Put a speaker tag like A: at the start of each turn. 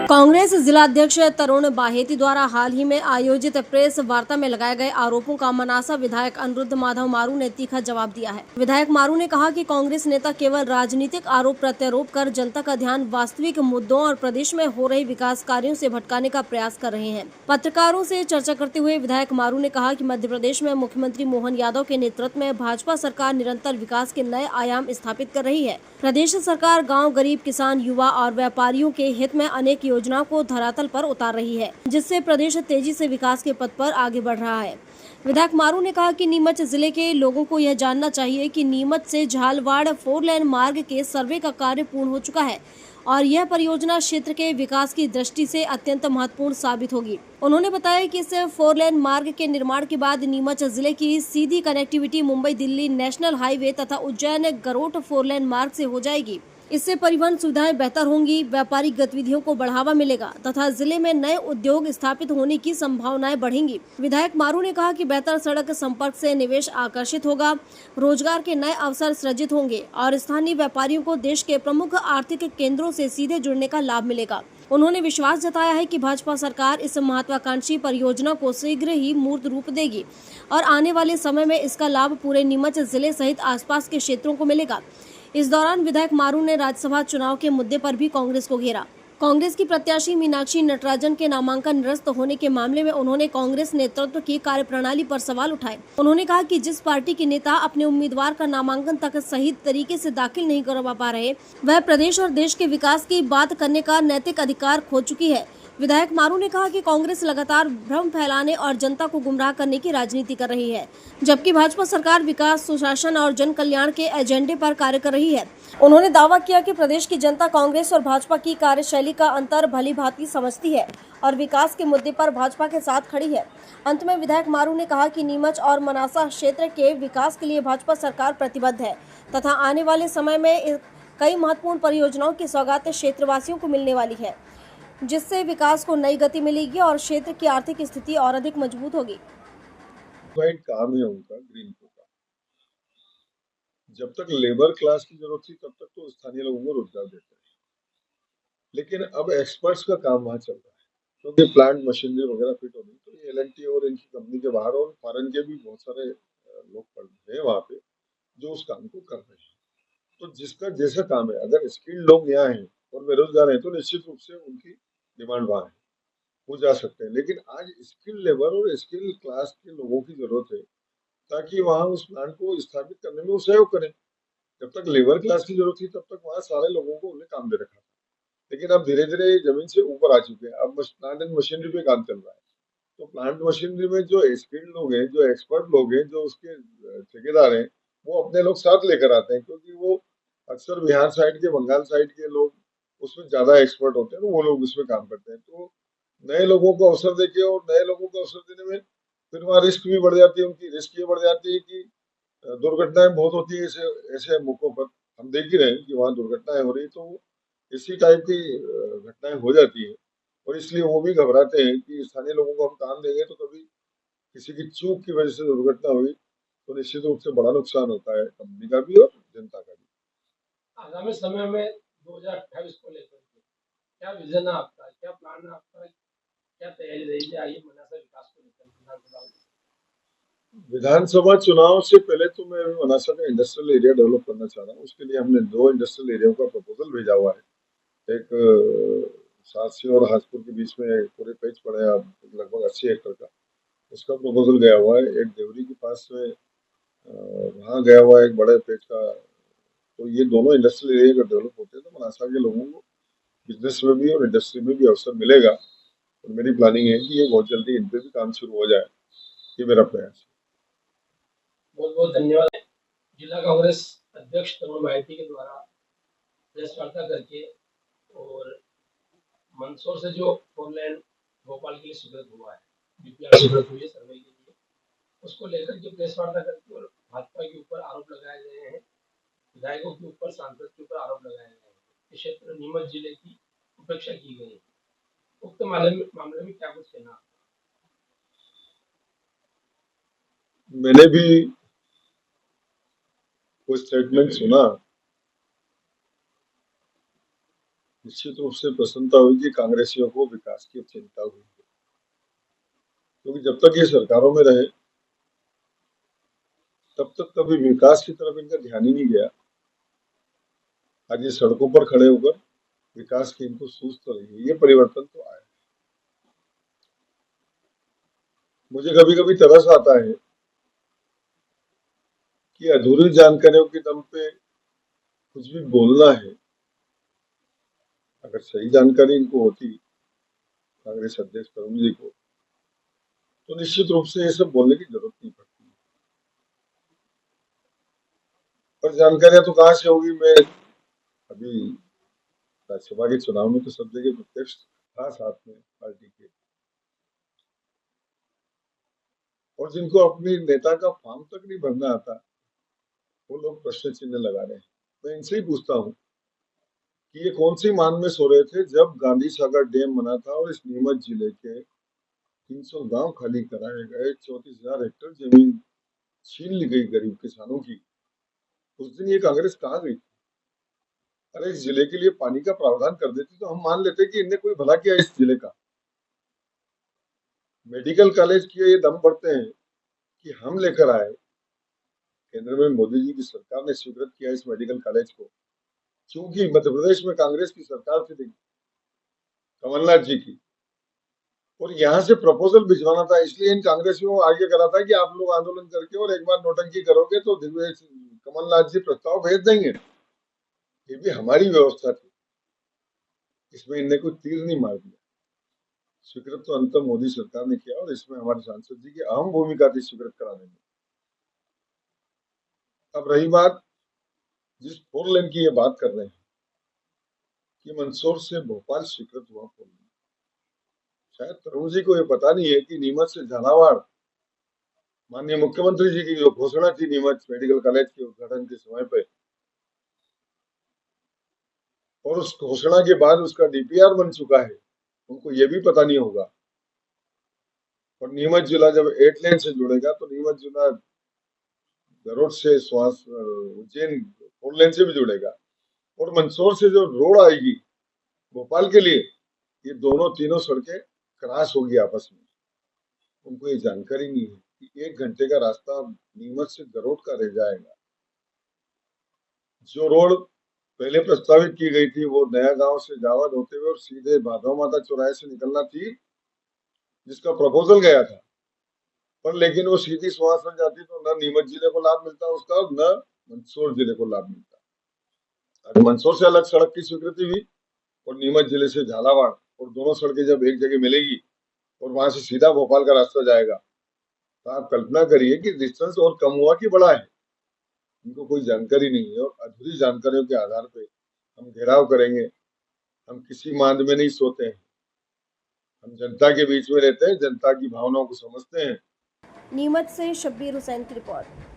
A: कांग्रेस जिलाध्यक्ष तरुण बाहेती द्वारा हाल ही में आयोजित प्रेस वार्ता में लगाए गए आरोपों का मनासा विधायक अनिरुद्ध माधव मारू ने तीखा जवाब दिया है। विधायक मारू ने कहा कि कांग्रेस नेता केवल राजनीतिक आरोप प्रत्यारोप कर जनता का ध्यान वास्तविक मुद्दों और प्रदेश में हो रहे विकास कार्यों से भटकाने का प्रयास कर रहे हैं। पत्रकारों से चर्चा करते हुए विधायक मारू ने कहा कि मध्य प्रदेश में मुख्यमंत्री मोहन यादव के नेतृत्व में भाजपा सरकार निरंतर विकास के नए आयाम स्थापित कर रही है। प्रदेश सरकार गाँव, गरीब, किसान, युवा और व्यापारियों के हित में अनेक योजनाओं को धरातल पर उतार रही है, जिससे प्रदेश तेजी से विकास के पथ पर आगे बढ़ रहा है। विधायक मारू ने कहा कि नीमच जिले के लोगों को यह जानना चाहिए कि नीमच से झालवाड़ 4 लेन मार्ग के सर्वे का कार्य पूर्ण हो चुका है और यह परियोजना क्षेत्र के विकास की दृष्टि से अत्यंत महत्वपूर्ण साबित होगी। उन्होंने बताया कि इस 4 लेन मार्ग के निर्माण के बाद नीमच जिले की सीधी connectivity Mumbai Delhi national highway तथा उज्जैन गरोट 4 लेन मार्ग से हो जाएगी। इससे परिवहन सुविधाएं बेहतर होंगी, व्यापारिक गतिविधियों को बढ़ावा मिलेगा तथा जिले में नए उद्योग स्थापित होने की संभावनाएं बढ़ेंगी। विधायक मारू ने कहा कि बेहतर सड़क संपर्क से निवेश आकर्षित होगा, रोजगार के नए अवसर सृजित होंगे और स्थानीय व्यापारियों को देश के प्रमुख आर्थिक केंद्रों से सीधे जुड़ने का लाभ मिलेगा। उन्होंने विश्वास जताया है कि भाजपा सरकार इस महत्वाकांक्षी परियोजना को शीघ्र ही मूर्त रूप देगी और आने वाले समय में इसका लाभ पूरे नीमच जिले सहित आसपास के क्षेत्रों को मिलेगा। इस दौरान विधायक मारू ने राज्यसभा चुनाव के मुद्दे पर भी कांग्रेस को घेरा। कांग्रेस की प्रत्याशी मीनाक्षी नटराजन के नामांकन निरस्त होने के मामले में उन्होंने कांग्रेस नेतृत्व की कार्यप्रणाली पर सवाल उठाए। उन्होंने कहा कि जिस पार्टी के नेता अपने उम्मीदवार का नामांकन तक सही तरीके से दाखिल नहीं करवा पा रहे, वह प्रदेश और देश के विकास की बात करने का नैतिक अधिकार खो चुकी है। विधायक मारू ने कहा कि कांग्रेस लगातार भ्रम फैलाने और जनता को गुमराह करने की राजनीति कर रही है, जबकि भाजपा सरकार विकास, सुशासन और जन कल्याण के एजेंडे पर कार्य कर रही है। उन्होंने दावा किया कि प्रदेश की जनता कांग्रेस और भाजपा की कार्यशैली का अंतर भलीभांति समझती है और विकास के मुद्दे पर भाजपा के साथ खड़ी है। अंत में विधायक मारू ने कहा कि नीमच और मनासा क्षेत्र के विकास के लिए भाजपा सरकार प्रतिबद्ध है तथा आने वाले समय में कई महत्वपूर्ण परियोजनाओं की सौगात क्षेत्रवासियों को मिलने वाली है, जिससे विकास को नई गति मिलेगी और क्षेत्र की आर्थिक स्थिति और अधिक मजबूत होगी।
B: काम है उनका ग्रीन को का। जब तक लेबर क्लास की जरूरत थी तब तक तो स्थानीय लोगों को रोजगार देते हैं, लेकिन अब एक्सपर्ट्स का काम वहाँ चल रहा है क्योंकि प्लांट मशीनरी वगैरह फिट हो गई, तो ये एल&टी और इनकी कंपनी के बाहर और फॉरेन के भी बहुत सारे लोग पड़ रहे हैं वहाँ पे जो उस काम को कर रहे हैं। तो जिसका जैसा काम है, अगर स्किल्ड लोग यहाँ हैं और बेरोजगार हैं तो निश्चित रूप से उनकी डिमांड वहाँ है, वो जा सकते हैं। लेकिन आज स्किल लेबर और स्किल क्लास के लोगों की जरूरत है ताकि वहाँ उस प्लांट को स्थापित करने में वो सहयोग करें। जब तक लेबर क्लास की जरूरत थी तब तक वहाँ सारे लोगों को उन्हें काम दे रखा था, लेकिन अब धीरे धीरे जमीन से ऊपर आ चुके हैं। अब प्लांट एंड मशीनरी पे काम चल रहा है, तो प्लांट मशीनरी में जो स्किल्ड लोग हैं, जो एक्सपर्ट लोग हैं, जो उसके ठेकेदार हैं, वो अपने लोग साथ लेकर आते हैं क्योंकि वो अक्सर बिहार साइड के, बंगाल साइड के लोग उसमें ज्यादा एक्सपर्ट होते हैं, तो वो लोग उसमें काम करते हैं। तो नए लोगों को अवसर देके और नए लोगों को अवसर देने में फिर वहाँ रिस्क भी बढ़ जाती है, उनकी रिस्क ये बढ़ जाती है कि दुर्घटनाएं बहुत होती है ऐसे ऐसे मौकों पर। हम देख ही रहे हैं कि वहाँ दुर्घटनाएं हो रही, तो इसी टाइप की घटनाएं हो जाती है और इसलिए वो भी घबराते हैं कि स्थानीय लोगों को हम काम देंगे तो कभी किसी की चूक की वजह से दुर्घटना हुई तो निश्चित रूप से बड़ा नुकसान होता है कंपनी का भी और जनता का भी।
C: आगामी समय में 2028 को लेकर के क्या विजन है आपका, क्या प्लान है आपका, क्या तैयारी रहेगी आगे मनासा विकास को लेकर?
B: विधानसभा चुनाव से पहले तो मैं मनासा का इंडस्ट्रियल एरिया डेवलप करना चाह रहा हूँ। उसके लिए हमने 2 इंडस्ट्रियल एरिया का प्रपोजल भेजा हुआ है। एक सारसी और हासपुर के बीच में पूरे पेज पड़े हैं लगभग 80 एकड़ का, उसका प्रपोजल गया हुआ है। एक देवरी के पास में वहाँ गया हुआ है एक बड़े पेज का। तो ये दोनों इंडस्ट्रियल एरिया का डेवलप होते हैं तो मनासा के लोगों को बिजनेस में भी और इंडस्ट्री में भी अवसर मिलेगा। और मेरी प्लानिंग है कि ये बहुत जल्दी इन पे भी काम शुरू हो जाए, ये मेरा प्रयास है।
C: बहुत बहुत धन्यवाद। जिला कांग्रेस अध्यक्ष तरुण बाहेती के द्वारा प्रेस वार्ता करके और मंदसौर से जो 4 लेन भोपाल के लिए स्वीकृत हुआ है, बीपीआर स्वीकृत हुई है सर्वे के लिए, उसको लेकर के प्रेस वार्ता करके और भाजपा के ऊपर आरोप लगाए गए हैं, विधायकों के ऊपर, सांसद के ऊपर आरोप लगाए गए हैं, इस क्षेत्र नीमच जिले की उपेक्षा की गई है। उक्त मामले में क्या कुछ कहना?
B: मैंने भी कोई स्टेटमेंट सुना, निश्चित रूप से प्रसन्नता हुई कि कांग्रेसियों को विकास की चिंता हुई है, क्योंकि जब तक ये सरकारों में रहे तब तक कभी विकास की तरफ इनका ध्यान ही नहीं गया। आज ये सड़कों पर खड़े होकर विकास की इनको सूझ तो रही है, ये परिवर्तन तो आया। मुझे कभी कभी तरस आता है कि अधूरी जानकारियों के दम पे कुछ भी बोलना है। अगर सही जानकारी इनको होती कांग्रेस अध्यक्ष तरुण जी को, तो निश्चित रूप से ये सब बोलने की जरूरत नहीं पड़ती। पर जानकारियां तो कहाँ से होगी। मैं अभी राज्यसभा के चुनाव में तो सब जगह प्रत्यक्ष था साथ में पार्टी के, और जिनको अपनी नेता का फॉर्म तक नहीं भरना आता वो लोग प्रश्न चिन्ह लगा रहे हैं। मैं इनसे ही पूछता हूँ कि ये कौन सी मान में सो रहे थे जब गांधी सागर डैम बना था और इस नीमच जिले के 300 गांव खाली कराए गए, 34,000 हेक्टेयर जमीन छीन ली गई गरीब किसानों की। उस दिन ये कांग्रेस कहाँ गई? अरे इस जिले के लिए पानी का प्रावधान कर देती तो हम मान लेते कि इनने कोई भला किया इस जिले का। मेडिकल कॉलेज किए ये दम बढ़ते हैं कि हम लेकर आए, केंद्र में मोदी जी की सरकार ने स्वीकृत किया इस मेडिकल कॉलेज को, क्योंकि मध्य प्रदेश में कांग्रेस की सरकार थी कमलनाथ जी की, और यहाँ से प्रपोजल भिजवाना था। इसलिए इन कांग्रेसियों को आगे करा था कि आप लोग आंदोलन करके और एक बार नौटंकी करोगे तो कमलनाथ जी प्रस्ताव भेज देंगे। ये भी हमारी व्यवस्था थी, इसमें इनने कोई तीर नहीं मार दिया। स्वीकृत तो अंततः मोदी सरकार ने किया और इसमें हमारे सांसद जी की अहम भूमिका थी स्वीकृत कराने में। अब रही बात जिस 4 लेन की ये बात कर रहे हैं कि मंदसौर से भोपाल स्वीकृत हुआ 4 लेन, शायद तरुण जी को ये पता नहीं है कि नीमच से झालावाड़ माननीय मुख्यमंत्री जी की जो घोषणा थी नीमच मेडिकल कॉलेज के उद्घाटन के समय पे, और उस घोषणा के बाद उसका डीपीआर बन चुका है, उनको ये भी पता नहीं होगा। और नीमच जिला जब 8 लेन से जुड़ेगा तो नीमच जिला गरुड़ से उज्जैन 4 लेन से भी जुड़ेगा, और मंदसौर से जो रोड आएगी भोपाल के लिए, ये दोनों तीनों सड़कें क्रॉस होगी आपस में। उनको ये जानकारी नहीं है कि 1 घंटे का रास्ता नीमच से गरुड़ का रह जाएगा। जो रोड पहले प्रस्तावित की गई थी वो नया गांव से जावद होते हुए और सीधे माधव माता चौराहे से निकलना थी, जिसका प्रपोजल गया था, पर लेकिन वो सीधी सुहासगंज जाती तो न नीमच जिले को लाभ मिलता उसका और न मंदसौर जिले को लाभ मिलता। अगर मंदसौर से अलग सड़क की स्वीकृति हुई और नीमच जिले से झालावाड़, और दोनों सड़कें जब एक जगह मिलेगी और वहां से सीधा भोपाल का रास्ता जाएगा, तो आप कल्पना करिए कि डिस्टेंस और कम हुआ कि बढ़ा है। इनको कोई जानकारी नहीं है और अधूरी जानकारियों के आधार पे हम घेराव करेंगे। हम किसी मांद में नहीं सोते हैं, हम जनता के बीच में रहते हैं, जनता की भावनाओं को समझते हैं।
A: नीमच से शब्बीर हुसैन की रिपोर्ट।